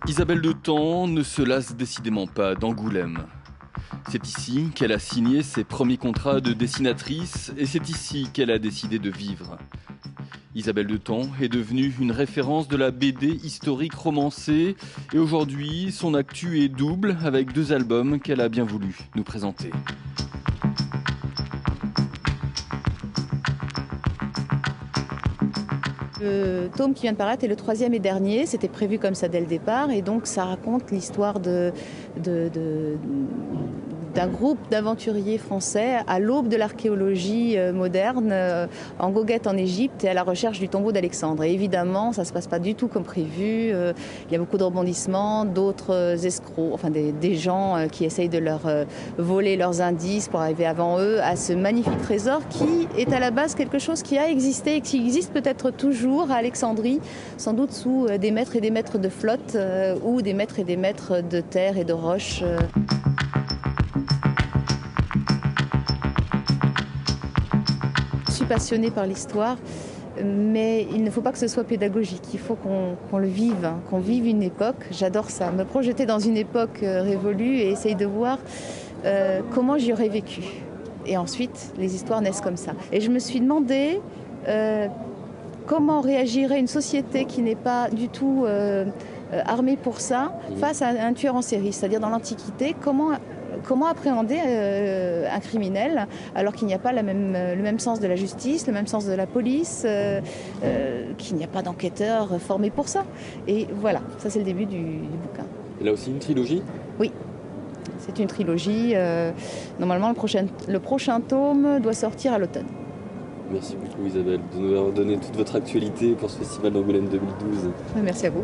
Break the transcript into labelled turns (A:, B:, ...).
A: Isabelle de Taon ne se lasse décidément pas d'Angoulême. C'est ici qu'elle a signé ses premiers contrats de dessinatrice et c'est ici qu'elle a décidé de vivre. Isabelle de Taon est devenue une référence de la BD historique romancée et aujourd'hui son actu est double avec 2 albums qu'elle a bien voulu nous présenter.
B: Le tome qui vient de paraître est le 3e et dernier, c'était prévu comme ça dès le départ et donc ça raconte l'histoire d'un groupe d'aventuriers français à l'aube de l'archéologie moderne, en goguette en Égypte et à la recherche du tombeau d'Alexandre. Et évidemment, ça ne se passe pas du tout comme prévu, il y a beaucoup de rebondissements, d'autres escrocs, enfin des gens qui essayent de leur voler leurs indices pour arriver avant eux à ce magnifique trésor qui est à la base quelque chose qui a existé et qui existe peut-être toujours à Alexandrie, sans doute sous des mètres et des mètres de flotte ou des mètres et des mètres de terre et de roches. Je suis passionnée par l'histoire, mais il ne faut pas que ce soit pédagogique. Il faut qu'on le vive, qu'on vive une époque. J'adore ça, me projeter dans une époque révolue et essayer de voir comment j'y aurais vécu. Et ensuite, les histoires naissent comme ça. Et je me suis demandé comment réagirait une société qui n'est pas du tout armée pour ça face à un tueur en série. C'est-à-dire dans l'Antiquité, comment appréhender un criminel alors qu'il n'y a pas le même sens de la justice, le même sens de la police, qu'il n'y a pas d'enquêteurs formés pour ça. Et voilà, ça c'est le début du bouquin.
A: Et là aussi une trilogie ?
B: Oui, c'est une trilogie. Normalement, le prochain tome doit sortir à l'automne.
A: Merci beaucoup Isabelle de nous avoir donné toute votre actualité pour ce festival d'Angoulême 2012.
B: Merci à vous.